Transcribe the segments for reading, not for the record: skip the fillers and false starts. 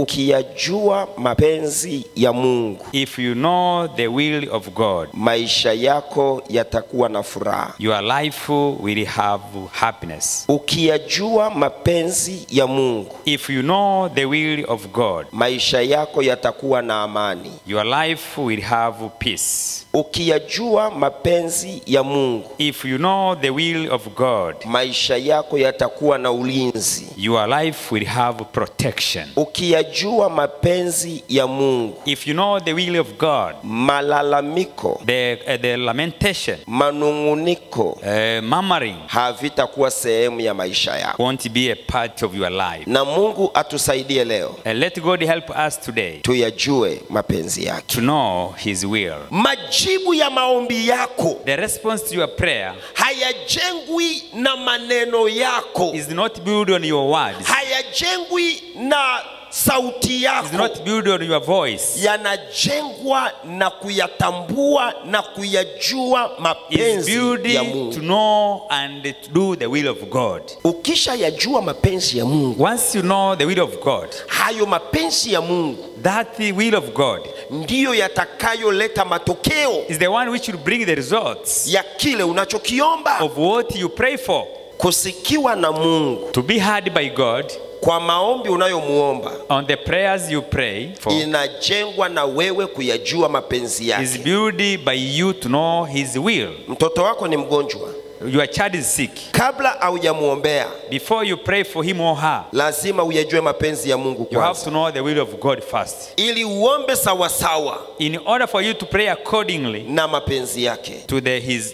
Ukiyajua mapenzi ya Mungu, if you know the will of God, maisha yako yatakuwa na furaha. your life will have happiness. Ukiyajua mapenzi ya Mungu, If you know the will of God, maisha yako yatakuwa na amani. your life will have peace. Ukiyajua mapenzi ya Mungu, If you know the will of God, maisha yako yatakuwa na ulinzi. your life will have protection. Ukiyajua mapenzi ya Mungu, If you know the will of God, malalamiko, the lamentation, manunguniko, murmuring havitakuwa sehemu ya maisha yako. won't be a part of your life. Na Mungu atusaidie leo Let God help us today tuyajue mapenzi yake. to know His will. Majibu ya maombi yako The response to your prayer hayajengwi na maneno yako, is not built on your words, hayajengwi na sauti is yako, not built on your voice. yanajengwa na kuyatambua na kuyajua It's mapenzi built ya to Mungu. know and to do the will of God. Ukisha yajua mapenzi ya Mungu, Once you know the will of God, hayo mapenzi ya Mungu that the will of God ndiyo yatakayoleta matokeo is the one which will bring the results ya kile unachokiomba. of what you pray for. Kusikiwa na Mungu To be heard by God kwa maombi unayomuomba on the prayers you pray for inajengwa na wewe kuyajua mapenzi is yake. built by you to know His will. Mtoto wako ni mgonjwa, Your child is sick. kabla haujamuombea Before you pray for him or her, lazima uyajue mapenzi ya Mungu you have kwanza, to know the will of God first. ili uombe sawa sawa In order for you to pray accordingly na mapenzi yake. to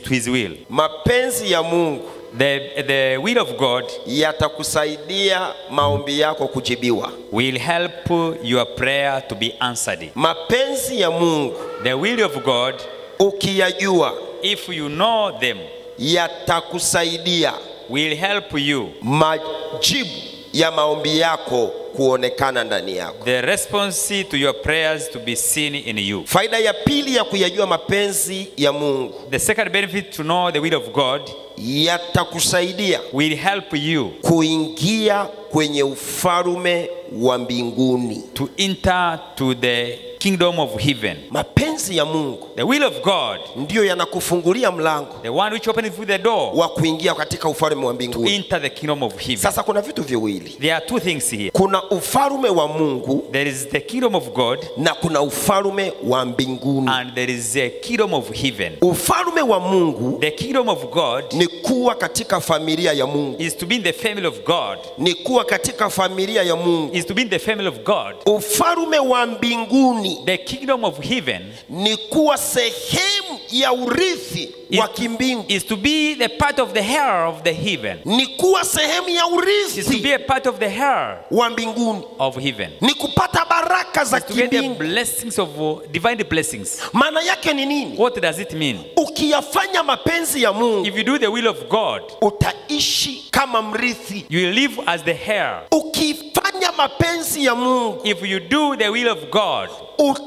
his will. Mapenzi ya Mungu The will of God yatakusaidia maombi yako kujibiwa. will help your prayer to be answered. Mapenzi ya Mungu The will of God, ukiyajua, if you know them, yatakusaidia will help you. majibu ya maombi yako kuonekana ndani yako. The response to your prayers to be seen in you. Faida ya pili ya kuyajua mapenzi ya Mungu, The second benefit to know the will of God yatakusaidia will help you kuingia kwenye ufalme wa mbinguni. to enter to the kingdom of heaven. Mapenzi ya Mungu The will of God, ndiyo yanakufungulia mlango the one which opens the door wa kuingia katika ufalme wa to mbinguni. enter the kingdom of heaven. Sasa kuna vitu viwili. There are two things here. Kuna ufalme wa Mungu There is the kingdom of God na kuna ufalme wa mbinguni. and there is a kingdom of heaven. Ufalme wa Mungu The kingdom of God ni kuwa katika familia ya Mungu. is to be in the family of God. Ni kuwa katika familia ya Mungu. Is to be in the family of God. Ufalme wa mbinguni The kingdom of heaven ni kuwa sehemu ya urithi wa kimbingu. is to be the part of the heir of the heaven. Ni kuwa sehemu ya Is to be urithi a part of the heir wa mbinguni. of heaven. Ni kupata baraka za Is to get the kimbingu. blessings of divine blessings. Maana yake ni nini? What does it mean? Ukiyafanya mapenzi ya Mungu, If you do the will of God, utaishi kama mrithi. you will live as the heir. Ukifanya mapenzi ya Mungu, If you do the will of God,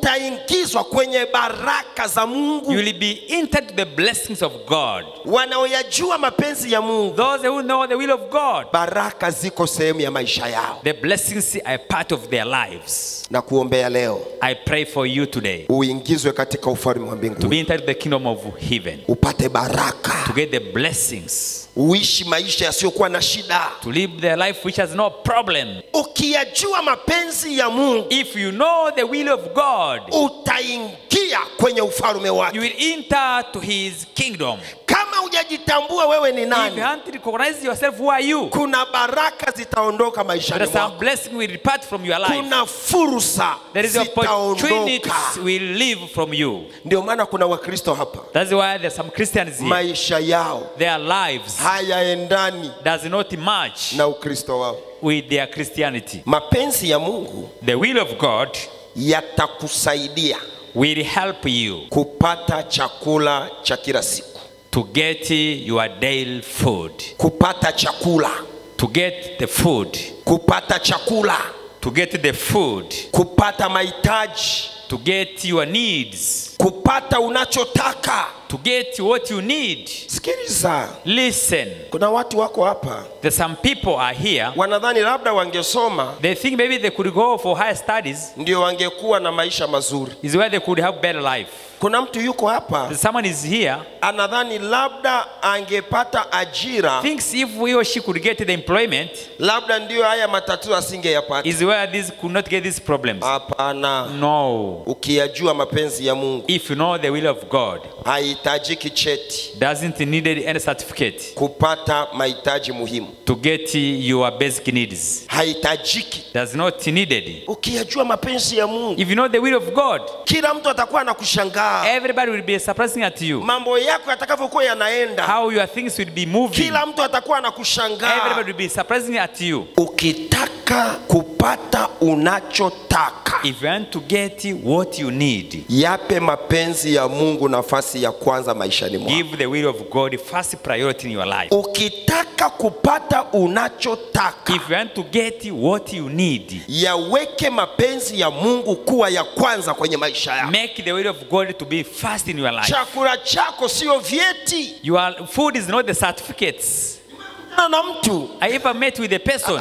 utaingizwa kwenye baraka za Mungu. you will be entered to the blessings of God. Wanaoyajua mapenzi ya Mungu, Those who know the will of God, baraka ziko sehemu ya maisha yao. the blessings are part of their lives. Na kuombea leo I pray for you today uingizwe katika ufalme wa to be mbinguni, entered to the kingdom of heaven, upate baraka, to get the blessings, uishi maisha yasiyokuwa na shida. to live the life which has no problem. Ukiyajua mapenzi ya Mungu, If you know the will of God, utaingia kwenye ufalme you wake. will enter to his kingdom. Kama hujajitambua wewe ni If you nani, haven't recognized yourself, who are you? kuna baraka zitaondoka There maishani are some mwako. blessings will depart from your life. Kuna fursa There is opportunities zitaondoka. will leave from you. Ndio maana kuna Wakristo hapa, That's why there's some Christians here. maisha yao Their lives hayaendani does not match na Ukristo wao. with their Christianity. Mapenzi ya Mungu The will of God yatakusaidia will help you kupata chakula cha kila siku, to get your daily food. kupata chakula, To get the food. kupata chakula, To get the food. kupata mahitaji To get your needs. kupata unachotaka. To get what you need. Sikiliza. Listen. Kuna watu wako hapa. There's some people are here. Wanadhani labda wangesoma. They think maybe they could go for higher studies. Ndio wangekuwa na maisha mazuri. Is where they could have better life. Kuna mtu yuko hapa. Someone is here. Anadhani labda angepata ajira. Thinks if he or she could get the employment. Labda ndio haya matatizo asingeyapata. Is where this could not get these problems. Hapana. No. Ukiyajua mapenzi ya Mungu. If you know the will of God. Haitajiki cheti. Doesn't need any certificate. Kupata mahitaji muhimu. To get your basic needs. Haitajiki. Does not needed. Ukiyajua mapenzi ya Mungu. If you know the will of God. Kila mtu atakuwa anakushangaa. Everybody will be surprising at you. Mambo yako yatakavyokuwa yanaenda. How your things will be moving. Kila mtu atakuwa anakushangaa. Everybody will be surprising at you. Ukitaka kupata unachotaka. If you want to get what you need. Yape mapenzi ya Mungu nafasi ya kwanza maishani mwako. Give the will of God first priority in your life. Ukitaka kupata unachotaka. If you want to get what you need. Yaweke mapenzi ya Mungu kuwa ya kwanza kwenye maisha yako. Make the will of God to be first in your life. Chakula chako sio vyeti. Your food is not the certificates. Na mtu I ever met with a person.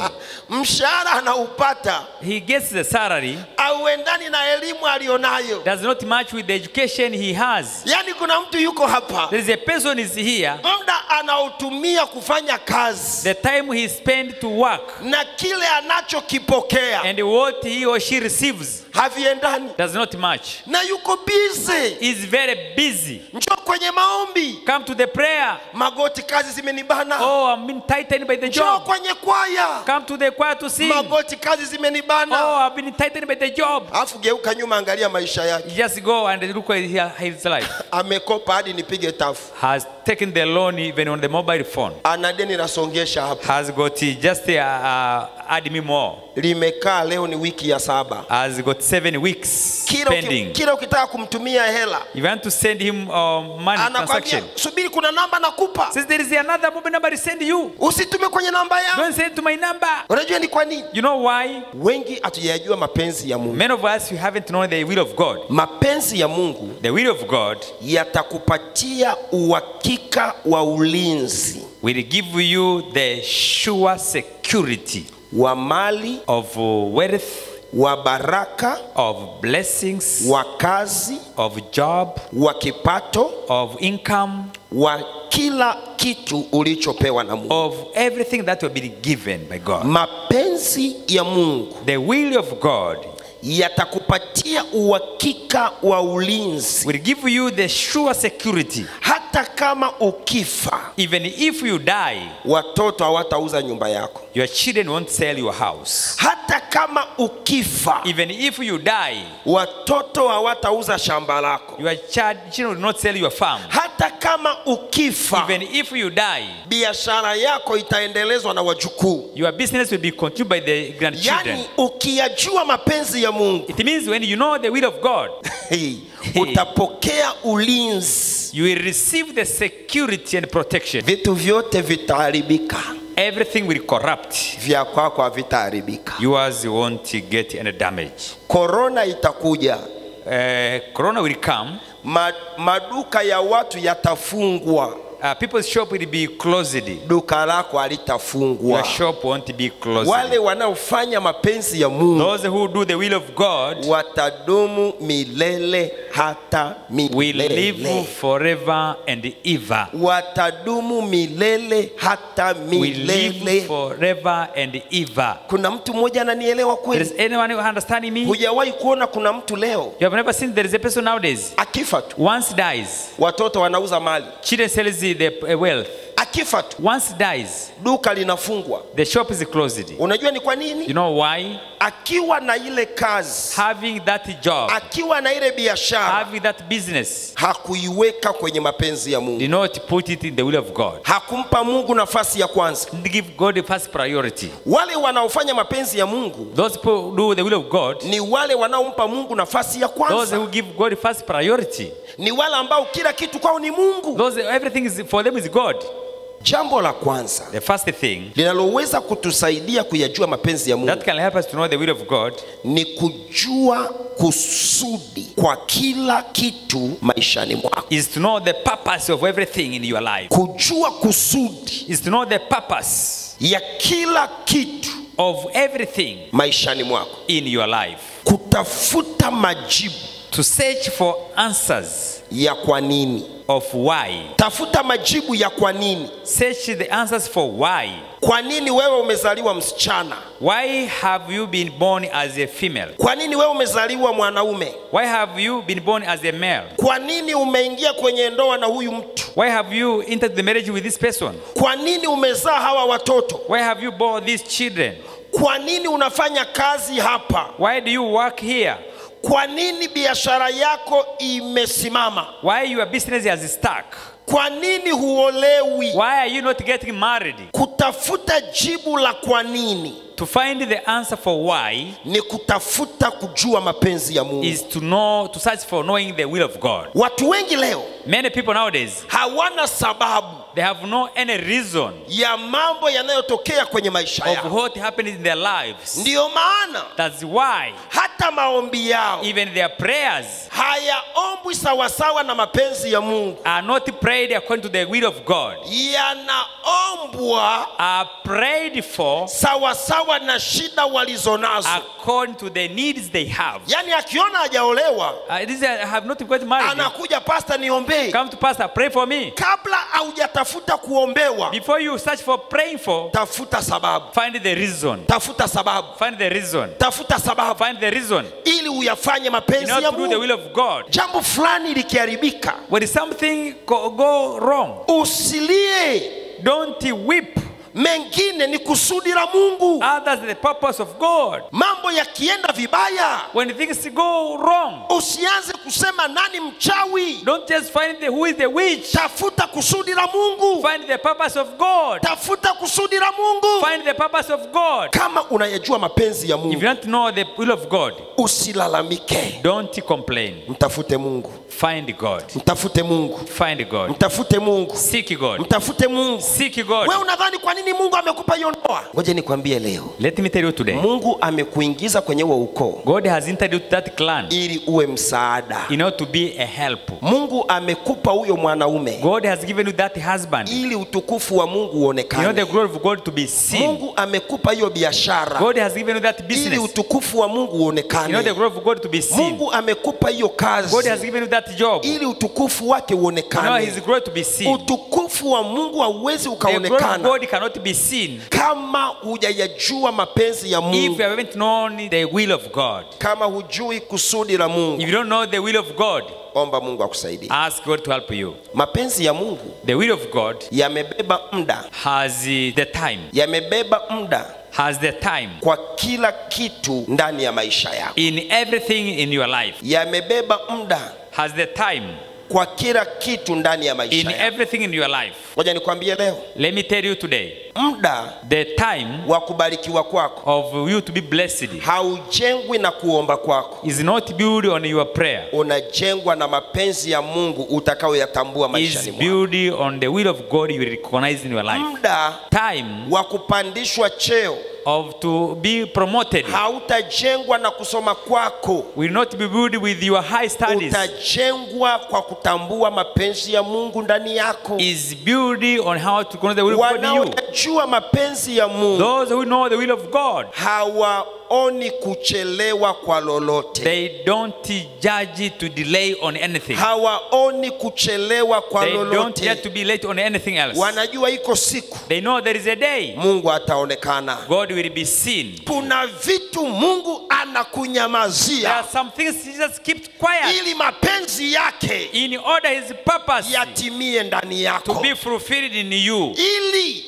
Mshahara anaupata. He gets the salary. Auendani na elimu alionayo. Does not match with the education he has. Yani kuna mtu yuko hapa. There is a person is here. Muda anautumia kufanya kazi. The time he spent to work. Na kile anachokipokea. And what he or she receives. Haviendani. Does not match. Na yuko busy. Is very busy. Njoo kwenye maombi. Come to the prayer. Magoti, kazi zimenibana. Oh, I'm being tightened by the job. Njoo kwenye kwaya. Come to the choir to sing. Magoti, kazi zimenibana. Oh, I've been tightened by the job. Afu geuka nyuma, angalia maisha yake. Just go and look at his life. Amekopa hadi nipige tafu. Has taken the loan even on the mobile phone. Ana deni nasongesha hapa. Has got just add me more. Limekaa leo ni wiki ya 7. Has got 7 weeks pending. Kila ukitaka kumtumia hela. You want to send him money transaction. Subiri, kuna namba nakupa. Since there is another mobile number to send you. Usitume kwenye namba yangu. Don't send to my number. Unajua ni kwa nini? You know why? Wengi hatujajua mapenzi ya Mungu. Many of us we haven't known the will of God. Mapenzi ya Mungu, the will of God, yatakupatia uhakika wa ulinzi. Will give you the sure security wa mali, of wealth, wa baraka, of blessings, wa kazi, of job, wa kipato, of income, wa kila kitu ulichopewa na Mungu. of everything that will be given by God. Mapenzi ya Mungu, the will of God, yatakupatia uhakika wa ulinzi. will give you the sure security. Hata kama ukifa, Even if you die, watoto hawatauza nyumba yako. your children won't sell your house. Hata kama ukifa, Even if you die, watoto hawatauza shamba lako. your children will not sell your farm. Hata kama ukifa, Even if you die, biashara yako itaendelezwa na wajukuu. your business will be continued by the grandchildren. Yani ukiyajua mapenzi ya Mungu, It means when you know the will of God, utapokea ulinzi. you will receive the security and protection. Vitu vyote vitaharibika, Everything will corrupt. vya kwako havitaharibika. Yours won't get any damage. Corona itakuja, Corona will come. maduka ya watu yatafungwa. People's shop will be closed. Duka lako halitafungwa. Your shop won't be closed. Wale wanaofanya mapenzi ya Mungu, Those who do the will of God, watadumu milele hata will live milele. forever and ever. Watadumu milele hata Will live milele. forever and ever. Kuna mtu mmoja ananielewa There kweli? is anyone who understanding me? Hujawahi kuona kuna mtu leo You have never seen there is a person nowadays. akifa tu Once dies, watoto wanauza mali, children sells the wealth. akifa tu Once dies, duka linafungwa. the shop is closed. Unajua ni kwa You nini? know why? Akiwa na ile kazi, Having that job, akiwa na ile biashara, having that business, hakuiweka kwenye mapenzi ya do Mungu. not put it in the will of God. Hakumpa Mungu nafasi ya kwanza. Give God the first priority. Wale wanaofanya mapenzi ya Mungu Those people who do the will of God, ni wale wanaompa Mungu nafasi ya those kwanza. who give God first priority, Ni wale ambao kila kitu kwao ni Mungu. those everything is for them is God. Jambo la kwanza The first thing linaloweza kutusaidia kuyajua mapenzi ya Mungu that can help us to know the will of God ni kujua kusudi kwa kila kitu maishani mwako. is to know the purpose of everything in your life. Kujua kusudi Is to know the purpose ya kila kitu of everything maishani mwako. in your life. Kutafuta majibu To search for answers ya kwa nini. of why. Tafuta majibu ya kwa nini. Search the answers for why. Kwa nini wewe umezaliwa msichana? Why have you been born as a female? Kwa nini wewe umezaliwa mwanaume? Why have you been born as a male? Kwa nini umeingia kwenye ndoa na huyu mtu? Why have you entered the marriage with this person? Kwa nini umezaa hawa watoto? Why have you born these children? Kwa nini unafanya kazi hapa? Why do you work here? Kwa nini biashara yako imesimama? Why your business is stuck? Kwa nini huolewi? Why are you not getting married? Kutafuta jibu la kwa nini To find the answer for why ni kutafuta kujua mapenzi ya Mungu. is to know, to search for knowing the will of God. Watu wengi leo Many people nowadays, hawana sababu they have no any reason ya mambo yanayotokea kwenye maisha of yao. what happened in their lives. Ndiyo maana That's why hata maombi yao even their prayers hayaombwi sawasawa na mapenzi ya Mungu. are not prayed according to the will of God. Yanaombwa Are prayed for sawasawa na shida walizonazo. according to the needs they have. Yani akiona hajaolewa This I have not got married. anakuja, pastor niombee. Come to pastor, pray for me. Kabla haujatafuta kuombewa, Before you search for praying for, tafuta sababu. find the reason. Tafuta sababu. Find the reason. Tafuta sababu Find the reason. ili uyafanye In mapenzi order ya to do the Mungu. will of God. Jambo fulani likiharibika, When something go wrong, usilie. don't weep. Mengine ni kusudi la Mungu. Others the purpose of God. Mambo yakienda vibaya, When things go wrong, usianze kusema nani mchawi. don't just find who is the witch. Tafuta kusudi la Mungu. Find the purpose of God. Tafuta kusudi la Mungu. Find the purpose of God. Kama unayajua mapenzi ya If you Mungu, don't know the will of God, usilalamike. don't complain. Mtafute Mungu. Find God. Mtafute Mungu. Find God. Mtafute Mungu. Seek God. Mtafute Mungu. Seek God. Wewe unadhani kwa nini Mungu amekupa hiyo ndoa? Ngoja nikwambie leo. Let me tell you today. Mungu amekuingiza kwenye huo ukoo God has entered into that clan ili uwe msaada. in order to be a help. Mungu amekupa huyo mwanaume God has given you that husband ili utukufu wa Mungu in uonekane. order the glory of God to be seen. Mungu amekupa hiyo biashara God has given you that ili business utukufu wa Mungu in order the uonekane. glory of God to be seen. Mungu amekupa hiyo God has kazi given you that job ili utukufu wake in order uonekane. His glory to be seen. Utukufu wa Mungu hauwezi The glory of ukaonekana God cannot be seen kama hujayajua mapenzi ya if Mungu. you haven't known the will of God. Kama hujui kusudi la If Mungu, you don't know the will of God, omba Mungu akusaidie. ask God to help you. Mapenzi ya Mungu The will of God yamebeba muda, has the time. yamebeba muda Has the time kwa kila kitu ndani ya maisha yako. in everything in your life. Yamebeba muda Has the time kwa kila kitu ndani ya in maisha yako. everything in your life. Ngoja nikwambie leo, Let me tell you today, muda the time wa kubarikiwa kwako of you to be blessed haujengwi na kuomba kwako, is not built on your prayer. unajengwa na mapenzi ya Mungu utakayoyatambua Is maishani mwako. built on the will of God you recognize in your life. Muda Time wa kupandishwa cheo of to be promoted hautajengwa na kusoma kwako, will not be built with your high studies. utajengwa kwa kutambua mapenzi ya Mungu ndani yako. Is built on how to know the will of God in you. Wanaojua mapenzi ya Mungu Those who know the will of God, hawaoni kuchelewa kwa lolote. they don't judge to delay on anything. Hawaoni kuchelewa kwa They don't lolote. get to be late on anything else. Wanajua iko siku They know there is a day Mungu ataonekana. God will be seen. Kuna vitu Mungu There anakunyamazia are some things Jesus keeps quiet ili mapenzi yake in order His purpose yatimie ndani to yako, be fulfilled in you. ili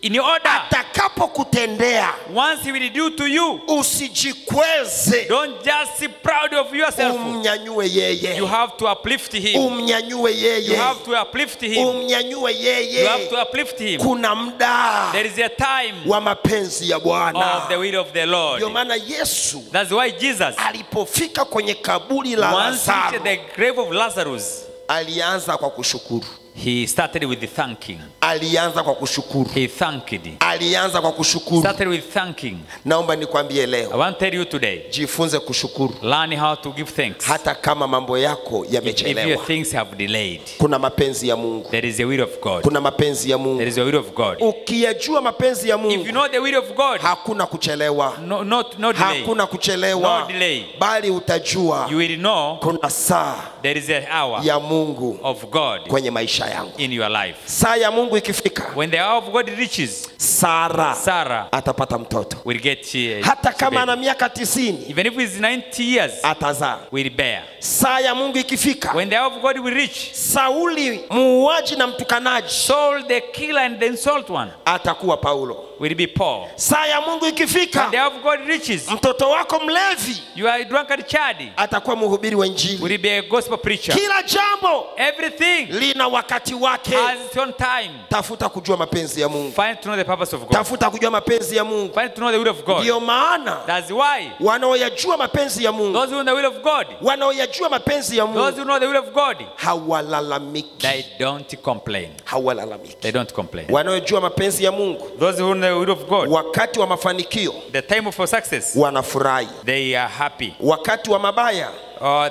In order, atakapokutendea once He will do to you, usijikweze, don't just be proud of yourself. umnyanyue yeye, You have to uplift Him. umnyanyue You yeye, have to uplift Him. umnyanyue You have yeye. to uplift Him. Kuna muda There is a time wa mapenzi ya of Bwana. the will of the Lord. Ndio maana Yesu That's why Jesus, alipofika kwenye kaburi la once reached Lazaro, the grave of Lazarus, alianza kwa kushukuru. He started with the thanking. Alianza kwa kushukuru. He thanked. Alianza kwa kushukuru. Started with thanking. Naomba nikwambie I leo, want to tell you today, jifunze kushukuru learn how to give thanks. hata kama mambo yako If your yamechelewa. things have delayed, Kuna mapenzi ya Mungu. there is a will of God. Kuna mapenzi ya There Mungu. is a will of God. Ukiyajua mapenzi ya If you Mungu, know the will of God, hakuna kuchelewa. no delay. Hakuna kuchelewa. No delay. Bali utajua You will know kuna saa there is an hour ya Mungu of God kwenye maisha yangu. in your life. Saa ya Mungu ikifika, When the hour of God reaches, Sarah atapata mtoto. will get Hata kama baby. ana miaka 90, Even if it's 90 years, atazaa. will bear. Saa ya Mungu ikifika, When the hour of God will reach, Sauli muuaji na mtukanaji Saul the killer and the insult one atakuwa Paulo. will be Paul. Saa ya Mungu When ikifika, the hour of God reaches, mtoto wako mlevi you are a drunkard child, atakuwa mhubiri wa injili. will be a gospel preacher. Kila jambo Everything lina wakati wake. has its own time. Tafuta kujua mapenzi ya Mungu. Find to know the purpose of God. Tafuta kujua mapenzi ya Mungu. Find to know the will of God. Ndio maana That's why wanaoyajua mapenzi ya Mungu, those who know the will of God, wanaoyajua mapenzi ya those Mungu who know the will of God, hawalalamiki. they don't complain. Hawalalamiki. They don't complain. Wanaojua mapenzi ya Mungu, Those who know the will of God, wakati wa mafanikio the time for success, wanafurahi. they are happy. Wakati wa mabaya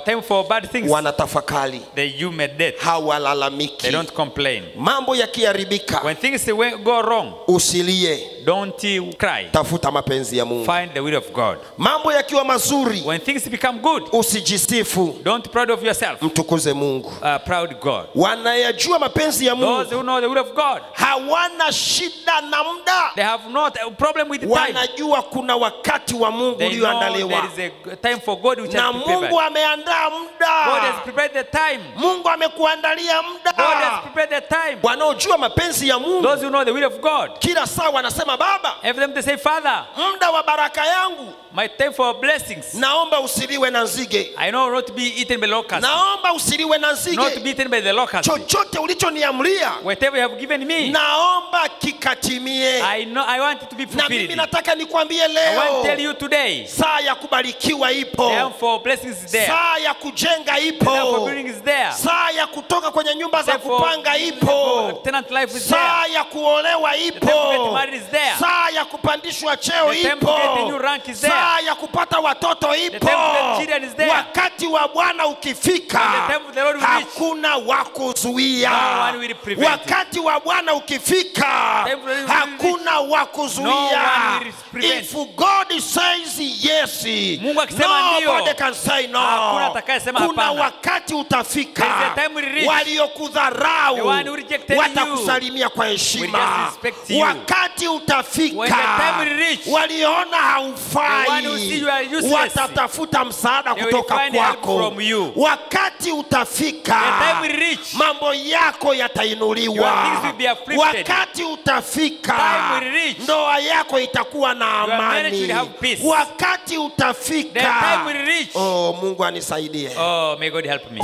Time for bad things, wanatafakari. they meditate. They Hawalalamiki. don't complain. Mambo yakiharibika, When things go wrong, usilie. don't cry. Tafuta mapenzi ya Mungu. Find the will of God. Mambo yakiwa mazuri, When things become good, usijisifu. don't proud of yourself. Mtukuze Mungu. Proud God. Wanayajua mapenzi ya Those Mungu, who know the will of God, hawana shida na muda. they have not a problem with the time. Wanajua kuna wakati wa Mungu They know ulioandaliwa. there is a time for God which Na has prepared. Mungu ameandaa God muda. has prepared the time. Mungu amekuandalia God has muda. prepared the time. Wanaojua mapenzi ya Mungu, Those who know the will of God, kila saa wanasema, Baba, every time they say, Father, muda wa baraka yangu, my time for blessings, naomba usiliwe na nzige. I know not to be eaten by locusts, Naomba usiliwe na not to be nzige. eaten by the locusts. Chochote ulichoniamria, Whatever you have given me, naomba kikatimie. I know I want it to be Na mimi fulfilled. nataka nikwambie I want to tell leo, you today, saa ya kubarikiwa ipo. time for blessings is there. Saa ya kujenga Time for ipo. building is there. Saa ya kutoka kwenye nyumba za Time for kupanga ipo. tenant life is Saa there. ya kuolewa The time to get ipo. married is there. Saa ya kupandishwa cheo The time to ipo. get a new rank is there. Saa ya kupata watoto ipo. time to get children is there. Wakati wa Bwana ukifika, When the time of the Lord will reach, hakuna wa kuzuia. no one will prevent it. Wakati wa Bwana ukifika, Time of the Lord will hakuna wa No kuzuia. one will prevent. If God says yes, Mungu akisema ndio, nobody can say no. hakuna atakayesema Kuna hapana. wakati utafika, There is a time will reach. waliokudharau The one who rejected watakusalimia kwa will heshima. just respect you. Wakati When the utafika, time will reach, waliona haufai, the one who see you are useless, watatafuta msaada they will kutoka find help kwako. from you. Wakati utafika, The time will reach, mambo yako yatainuliwa. your things will be uplifted. Wakati utafika, Time will reach, ndoa yako itakuwa na your marriage amani. will have peace. Wakati the utafika, time will reach. oh, Mungu anisaidie. Oh, may God help me.